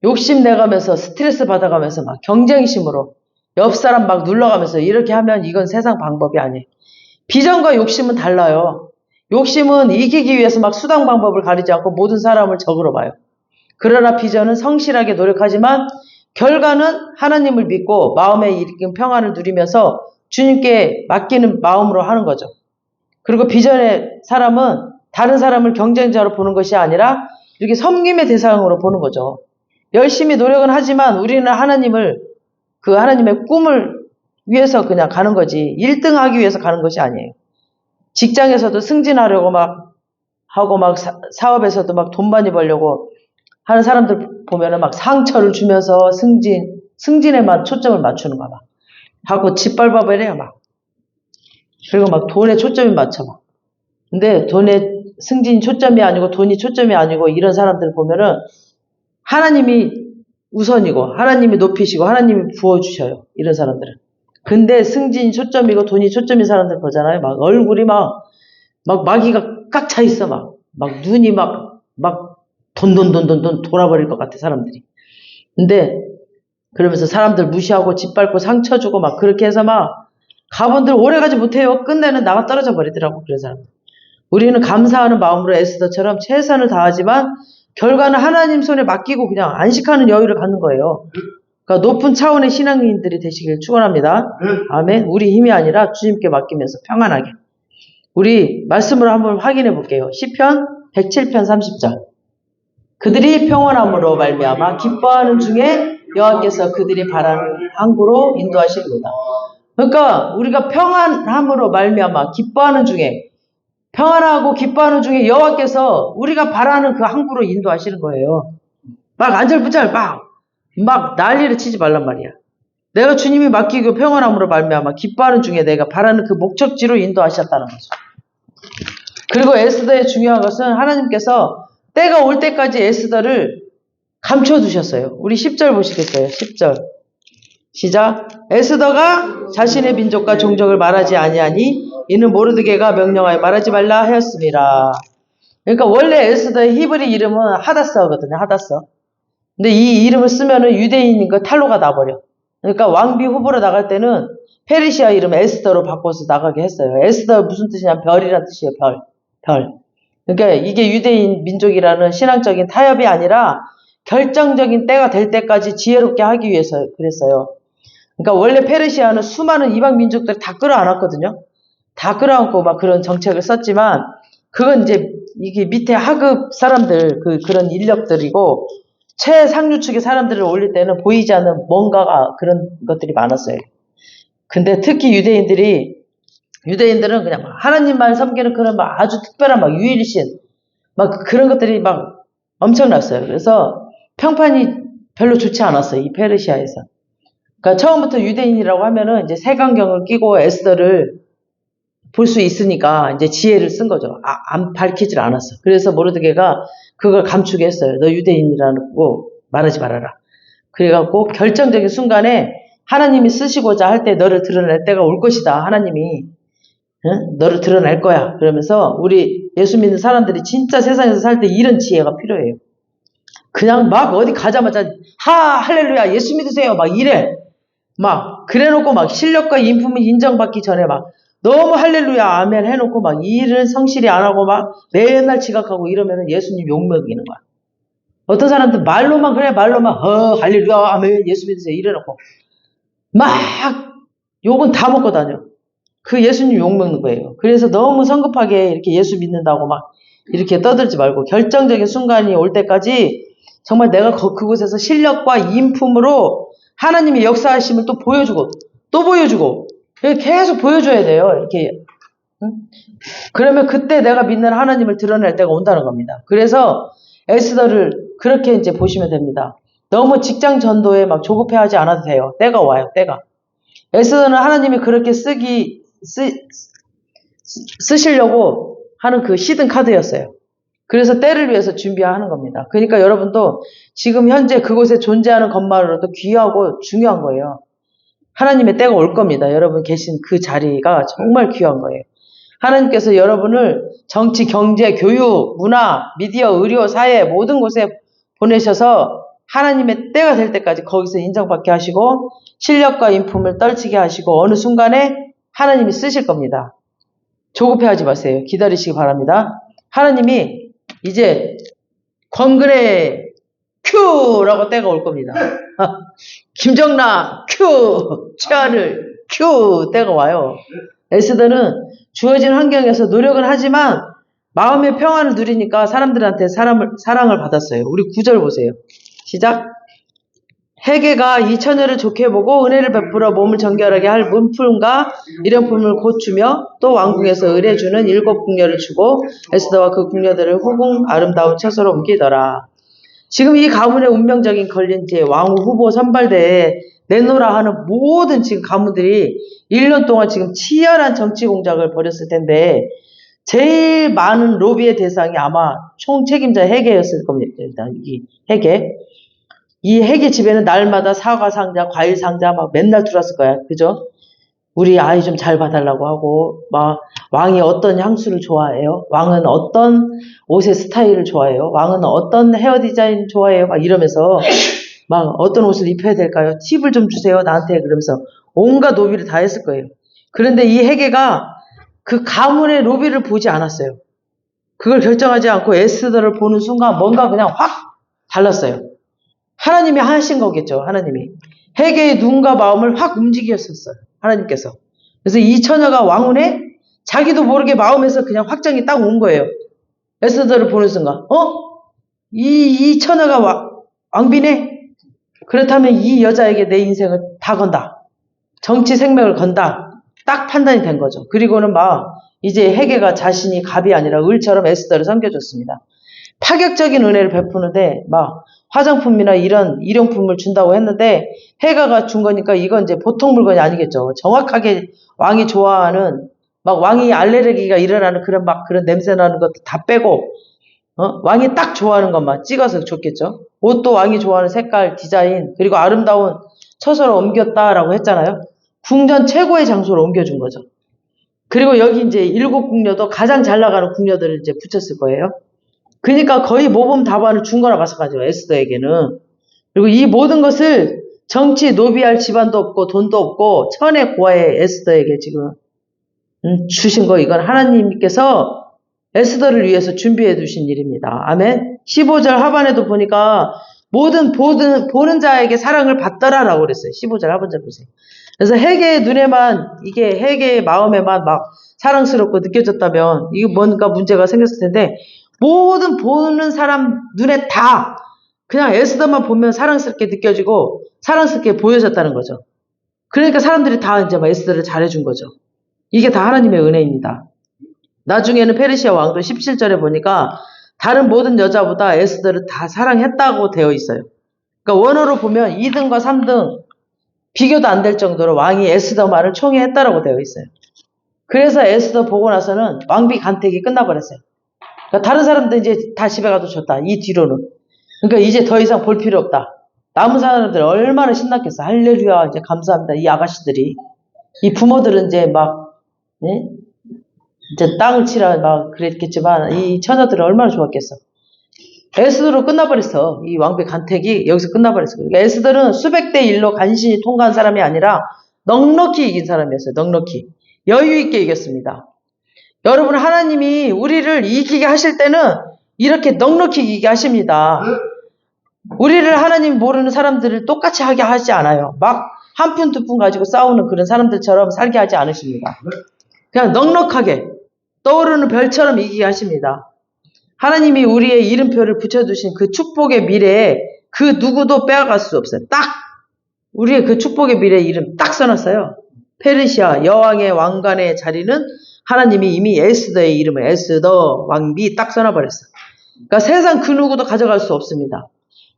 [SPEAKER 1] 욕심내가면서 스트레스 받아가면서 막 경쟁심으로 옆 사람 막 눌러가면서 이렇게 하면 이건 세상 방법이 아니에요. 비전과 욕심은 달라요. 욕심은 이기기 위해서 막 수당 방법을 가리지 않고 모든 사람을 적으로 봐요. 그러나 비전은 성실하게 노력하지만 결과는 하나님을 믿고 마음에 일으킨 평안을 누리면서 주님께 맡기는 마음으로 하는 거죠. 그리고 비전의 사람은 다른 사람을 경쟁자로 보는 것이 아니라 이렇게 섬김의 대상으로 보는 거죠. 열심히 노력은 하지만 우리는 하나님의 꿈을 위해서 그냥 가는 거지 1등 하기 위해서 가는 것이 아니에요. 직장에서도 승진하려고 막 하고 막 사업에서도 막 돈 많이 벌려고 하는 사람들 보면은 막 상처를 주면서 승진에만 초점을 맞추는 거야 막. 하고 짓밟아버려요 막. 그리고 막 돈에 초점이 맞춰 막. 근데 돈에 승진 초점이 아니고 돈이 초점이 아니고 이런 사람들 보면은 하나님이 우선이고 하나님이 높이시고 하나님이 부어주셔요. 이런 사람들은. 근데 승진 초점이고 돈이 초점인 사람들 보잖아요. 막 얼굴이 막 마귀가 꽉 차 있어 막 눈이 막 돈 돌아버릴 것 같아 사람들이. 근데 그러면서 사람들 무시하고 짓밟고 상처 주고 막 그렇게 해서 막 가본들 오래가지 못해요. 끝내는 나가 떨어져 버리더라고 그런 사람들. 우리는 감사하는 마음으로 에스더처럼 최선을 다하지만 결과는 하나님 손에 맡기고 그냥 안식하는 여유를 갖는 거예요. 그러니까 높은 차원의 신앙인들이 되시길 축원합니다. 아멘. 우리 힘이 아니라 주님께 맡기면서 평안하게. 우리 말씀으로 한번 확인해 볼게요. 시편 107편 30절. 그들이 평안함으로 말미암아 기뻐하는 중에 여호와께서 그들이 바라는 항구로 인도하시리로다. 그러니까 우리가 평안함으로 말미암아 기뻐하는 중에 평안하고 기뻐하는 중에 여호와께서 우리가 바라는 그 항구로 인도하시는 거예요. 막 안절부절 막 난리를 치지 말란 말이야. 내가 주님이 맡기고 평안함으로 말미암아 기뻐하는 중에 내가 바라는 그 목적지로 인도하셨다는 거죠. 그리고 에스더의 중요한 것은 하나님께서 때가 올 때까지 에스더를 감춰두셨어요. 우리 10절 보시겠어요? 10절 시작. 에스더가 자신의 민족과 종족을 말하지 아니하니 이는 모르드게가 명령하여 말하지 말라 하였습니다. 그러니까 원래 에스더의 히브리 이름은 하다스거든요. 하다스. 근데 이 이름을 쓰면은 유대인인 거 탈로가 나버려. 그러니까 왕비 후보로 나갈 때는 페르시아 이름 에스더로 바꿔서 나가게 했어요. 에스더 무슨 뜻이냐면 별이란 뜻이에요. 별. 그러니까 이게 유대인 민족이라는 신앙적인 타협이 아니라 결정적인 때가 될 때까지 지혜롭게 하기 위해서 그랬어요. 그러니까 원래 페르시아는 수많은 이방 민족들 다 끌어안았거든요. 다 끌어안고 막 그런 정책을 썼지만 그건 이제 이게 밑에 하급 사람들 그런 인력들이고 최상류축의 사람들을 올릴 때는 보이지 않는 뭔가가 그런 것들이 많았어요. 근데 특히 유대인들은 그냥 하나님만 섬기는 그런 막 아주 특별한 막 유일신 막 그런 것들이 막 엄청났어요. 그래서 평판이 별로 좋지 않았어요. 이 페르시아에서. 그러니까 처음부터 유대인이라고 하면은 이제 색안경을 끼고 에스더를 볼 수 있으니까 이제 지혜를 쓴 거죠. 안 밝히질 않았어. 그래서 모르드게가 그걸 감추게 했어요. 너 유대인이라고 말하지 말아라. 그래갖고 결정적인 순간에 하나님이 쓰시고자 할 때 너를 드러낼 때가 올 것이다. 하나님이 너를 드러낼 거야. 그러면서 우리 예수 믿는 사람들이 진짜 세상에서 살 때 이런 지혜가 필요해요. 그냥 막 어디 가자마자 할렐루야 예수 믿으세요 막 이래. 막 그래놓고 막 실력과 인품을 인정받기 전에 막 너무 할렐루야 아멘 해놓고 막 일을 성실히 안 하고 막 맨날 지각하고 이러면은 예수님 욕먹이는 거야. 어떤 사람들 말로만 그래 말로만 할렐루야 아멘 예수 믿으세요 이래놓고 막 욕은 다 먹고 다녀. 그 예수님 욕먹는 거예요. 그래서 너무 성급하게 이렇게 예수 믿는다고 막 이렇게 떠들지 말고 결정적인 순간이 올 때까지 정말 내가 그곳에서 실력과 인품으로 하나님의 역사하심을 또 보여주고 또 보여주고 계속 보여줘야 돼요. 이렇게 그러면 그때 내가 믿는 하나님을 드러낼 때가 온다는 겁니다. 그래서 에스더를 그렇게 이제 보시면 됩니다. 너무 직장 전도에 막 조급해하지 않아도 돼요. 때가 와요. 때가. 에스더는 하나님이 그렇게 쓰시려고 하는 그 시든 카드였어요. 그래서 때를 위해서 준비하는 겁니다. 그러니까 여러분도 지금 현재 그곳에 존재하는 것만으로도 귀하고 중요한 거예요. 하나님의 때가 올 겁니다. 여러분 계신 그 자리가 정말 귀한 거예요. 하나님께서 여러분을 정치, 경제, 교육, 문화, 미디어, 의료, 사회 모든 곳에 보내셔서 하나님의 때가 될 때까지 거기서 인정받게 하시고 실력과 인품을 떨치게 하시고 어느 순간에 하나님이 쓰실 겁니다. 조급해하지 마세요. 기다리시기 바랍니다. 하나님이 이제 권그레 큐라고 때가 올 겁니다. 김정나 큐, 최하늘 큐 때가 와요. 에스더는 주어진 환경에서 노력은 하지만 마음의 평안을 누리니까 사람들한테 사랑을 받았어요. 우리 9절 보세요. 시작. 헤게가 이 처녀를 좋게 보고 은혜를 베풀어 몸을 정결하게 할 문품과 일용품을 곧 주며 또 왕궁에서 의뢰주는 7 궁녀를 주고 에스더와 그 궁녀들을 후궁 아름다운 처소로 옮기더라. 지금 이 가문의 운명적인 걸림제 왕후 후보 선발대에 내놓으라 하는 모든 지금 가문들이 1년 동안 지금 치열한 정치 공작을 벌였을 텐데 제일 많은 로비의 대상이 아마 총 책임자 헤게였을 겁니다. 이 헤게. 이 헤게 집에는 날마다 사과 상자, 과일 상자 막 맨날 들어왔을 거야. 그죠? 우리 아이 좀 잘 봐달라고 하고, 막, 왕이 어떤 향수를 좋아해요? 왕은 어떤 옷의 스타일을 좋아해요? 왕은 어떤 헤어 디자인 좋아해요? 막 이러면서, 막, 어떤 옷을 입혀야 될까요? 팁을 좀 주세요, 나한테. 그러면서, 온갖 노비를 다 했을 거예요. 그런데 이 헤게가 그 가문의 로비를 보지 않았어요. 그걸 결정하지 않고 에스더를 보는 순간 뭔가 그냥 확 달랐어요. 하나님이 하신 거겠죠, 하나님이. 헤게의 눈과 마음을 확 움직였었어요, 하나님께서. 그래서 이 처녀가 왕후네? 자기도 모르게 마음에서 그냥 확정이 딱 온 거예요. 에스더를 보는 순간, 이 처녀가 왕비네? 그렇다면 이 여자에게 내 인생을 다 건다. 정치 생명을 건다. 딱 판단이 된 거죠. 그리고는 막 이제 헤게가 자신이 갑이 아니라 을처럼 에스더를 섬겨줬습니다. 파격적인 은혜를 베푸는데 막 화장품이나 이런 일용품을 준다고 했는데 헤가가 준 거니까 이건 이제 보통 물건이 아니겠죠. 정확하게 왕이 좋아하는 막 왕이 알레르기가 일어나는 그런 막 그런 냄새 나는 것도 다 빼고 왕이 딱 좋아하는 것만 찍어서 줬겠죠. 옷도 왕이 좋아하는 색깔, 디자인 그리고 아름다운 처소로 옮겼다라고 했잖아요. 궁전 최고의 장소로 옮겨준 거죠. 그리고 여기 이제 7궁녀도 가장 잘 나가는 궁녀들을 이제 붙였을 거예요. 그러니까 거의 모범 답안을 준 거나 마찬가지예요. 에스더에게는. 그리고 이 모든 것을 정치 노비할 집안도 없고 돈도 없고 천의 고아의 에스더에게 지금 주신 거 이건 하나님께서 에스더를 위해서 준비해 두신 일입니다. 아멘. 15절 하반에도 보니까 모든 보는 자에게 사랑을 받더라라고 그랬어요. 15절 하반절 보세요. 그래서 헤게의 눈에만 이게 헤게의 마음에만 막 사랑스럽고 느껴졌다면 이게 뭔가 문제가 생겼을 텐데 모든 보는 사람 눈에 다 그냥 에스더만 보면 사랑스럽게 느껴지고 사랑스럽게 보여졌다는 거죠. 그러니까 사람들이 다 이제 막 에스더를 잘해준 거죠. 이게 다 하나님의 은혜입니다. 나중에는 페르시아 왕도 17절에 보니까 다른 모든 여자보다 에스더를 다 사랑했다고 되어 있어요. 그러니까 원어로 보면 2등과 3등 비교도 안 될 정도로 왕이 에스더 말을 총애했다라고 되어 있어요. 그래서 에스더 보고 나서는 왕비 간택이 끝나버렸어요. 그러니까 다른 사람들 이제 다 집에 가도 좋다. 이 뒤로는. 그러니까 이제 더 이상 볼 필요 없다. 남은 사람들 얼마나 신났겠어. 할렐루야. 이제 감사합니다. 이 아가씨들이. 이 부모들은 이제 막, 네? 이제 땅을 치라 막 그랬겠지만 이 처녀들은 얼마나 좋았겠어. 에스더로 끝나버렸어. 이 왕비 간택이 여기서 끝나버렸어. 그러니까 에스더는 수백 대 1로 간신히 통과한 사람이 아니라 넉넉히 이긴 사람이었어요. 넉넉히. 여유 있게 이겼습니다. 여러분 하나님이 우리를 이기게 하실 때는 이렇게 넉넉히 이기게 하십니다. 우리를 하나님 모르는 사람들을 똑같이 하게 하지 않아요. 막 한 푼 두 푼 가지고 싸우는 그런 사람들처럼 살게 하지 않으십니다. 그냥 넉넉하게 떠오르는 별처럼 이기게 하십니다. 하나님이 우리의 이름표를 붙여두신 그 축복의 미래에 그 누구도 빼앗갈 수 없어요. 딱 우리의 그 축복의 미래 이름 딱 써놨어요. 페르시아 여왕의 왕관의 자리는 하나님이 이미 에스더의 이름을 에스더 왕비 딱 써놔버렸어요. 그러니까 세상 그 누구도 가져갈 수 없습니다.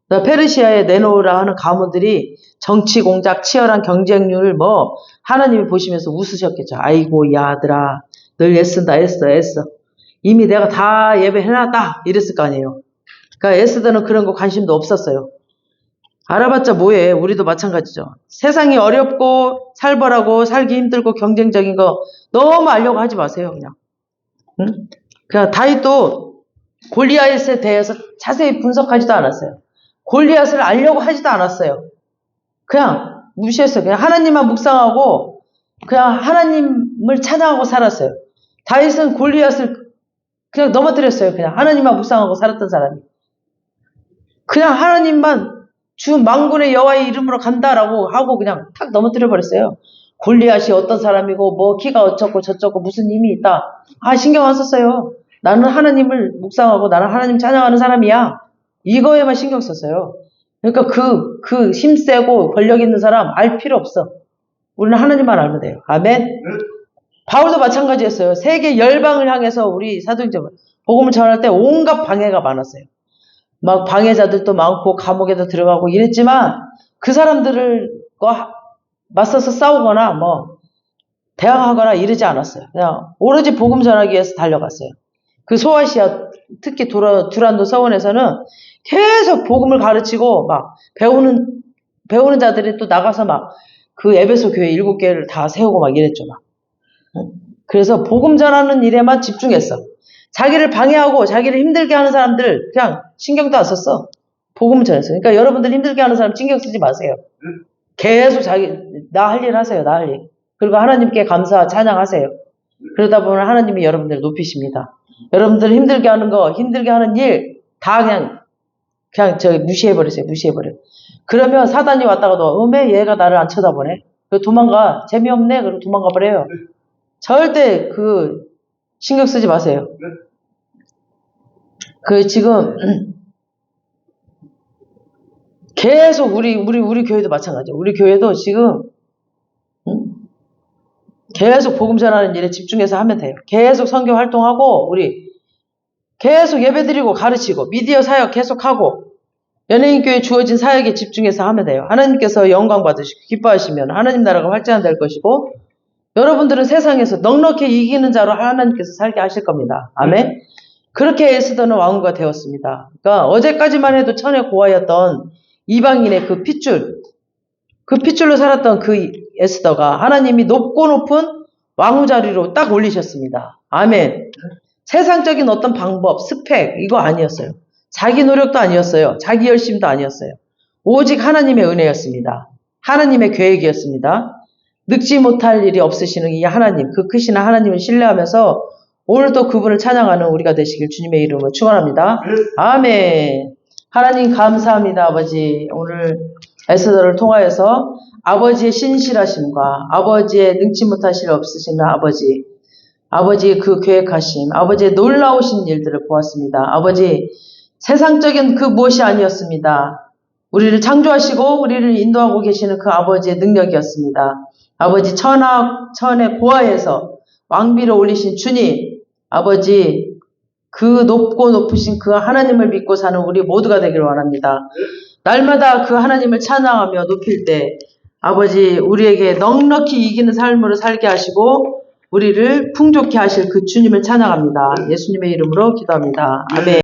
[SPEAKER 1] 그러니까 페르시아에 내놓으라 하는 가문들이 정치 공작 치열한 경쟁률 뭐 하나님이 보시면서 웃으셨겠죠. 아이고 야 아들아 늘 애쓴다 애써 이미 내가 다 예배해놨다 이랬을 거 아니에요. 그러니까 에스더는 그런 거 관심도 없었어요. 알아봤자 뭐해. 우리도 마찬가지죠. 세상이 어렵고 살벌하고 살기 힘들고 경쟁적인 거 너무 알려고 하지 마세요. 그냥. 응? 그냥 다윗도 골리앗에 대해서 자세히 분석하지도 않았어요. 골리앗을 알려고 하지도 않았어요. 그냥 무시했어요. 그냥 하나님만 묵상하고 그냥 하나님을 찬양하고 살았어요. 다윗은 골리앗을 그냥 넘어뜨렸어요. 그냥 하나님만 묵상하고 살았던 사람이. 그냥 하나님만 주 만군의 여호와의 이름으로 간다라고 하고 그냥 탁 넘어뜨려 버렸어요. 골리앗이 어떤 사람이고 뭐 키가 어쩌고 저쩌고 무슨 힘이 있다. 신경 안 썼어요. 나는 하나님을 묵상하고 나는 하나님 찬양하는 사람이야. 이거에만 신경 썼어요. 그러니까 그 힘세고 권력 있는 사람 알 필요 없어. 우리는 하나님만 알면 돼요. 아멘. 바울도 마찬가지였어요. 세계 열방을 향해서 우리 사도행전 복음을 전할 때 온갖 방해가 많았어요. 막 방해자들도 많고 감옥에도 들어가고 이랬지만 그 사람들과 맞서서 싸우거나 뭐 대항하거나 이러지 않았어요. 그냥 오로지 복음 전하기 위해서 달려갔어요. 그 소아시아 특히 두란노 서원에서는 계속 복음을 가르치고 막 배우는 자들이 또 나가서 막 그 에베소 교회 7개를 다 세우고 막 이랬죠. 막. 그래서 복음 전하는 일에만 집중했어. 자기를 방해하고 자기를 힘들게 하는 사람들 그냥 신경도 안 썼어. 복음을 전했어. 그러니까 여러분들 힘들게 하는 사람 신경 쓰지 마세요. 계속 나 할 일 하세요. 나 할 일. 그리고 하나님께 감사 찬양하세요. 그러다 보면 하나님이 여러분들을 높이십니다. 여러분들 힘들게 하는 거, 힘들게 하는 일 다 그냥 무시해버리세요. 무시해버려. 그러면 사단이 왔다가도 왜 얘가 나를 안 쳐다보네? 그리고 도망가. 재미없네. 그리고 도망가 버려요. 절대 신경 쓰지 마세요. 지금 계속 우리 교회도 마찬가지예요. 우리 교회도 지금 응? 계속 복음 전하는 일에 집중해서 하면 돼요. 계속 선교 활동하고 우리 계속 예배드리고 가르치고 미디어 사역 계속하고 연예인교회 주어진 사역에 집중해서 하면 돼요. 하나님께서 영광 받으시고 기뻐하시면 하나님 나라가 활장될 것이고 여러분들은 세상에서 넉넉히 이기는 자로 하나님께서 살게 하실 겁니다. 아멘. 그렇게 에스더는 왕후가 되었습니다. 그러니까 어제까지만 해도 천의 고아였던 이방인의 그 핏줄로 살았던 그 에스더가 하나님이 높고 높은 왕후 자리로 딱 올리셨습니다. 아멘. 세상적인 어떤 방법, 스펙 이거 아니었어요. 자기 노력도 아니었어요. 자기 열심도 아니었어요. 오직 하나님의 은혜였습니다. 하나님의 계획이었습니다. 늙지 못할 일이 없으시는 이 하나님, 그 크신 하나님을 신뢰하면서 오늘도 그분을 찬양하는 우리가 되시길 주님의 이름으로 축원합니다. 아멘. 하나님 감사합니다, 아버지. 오늘 에스더를 통하여서 아버지의 신실하심과 아버지의 능치 못하실 일 없으시는 아버지의 그 계획하심, 아버지의 놀라우신 일들을 보았습니다. 아버지, 세상적인 그 무엇이 아니었습니다. 우리를 창조하시고 우리를 인도하고 계시는 그 아버지의 능력이었습니다. 아버지 천의 고아에서 왕비로 올리신 주님, 아버지 그 높고 높으신 그 하나님을 믿고 사는 우리 모두가 되기를 원합니다. 날마다 그 하나님을 찬양하며 높일 때 아버지 우리에게 넉넉히 이기는 삶으로 살게 하시고 우리를 풍족케 하실 그 주님을 찬양합니다. 예수님의 이름으로 기도합니다. 아멘.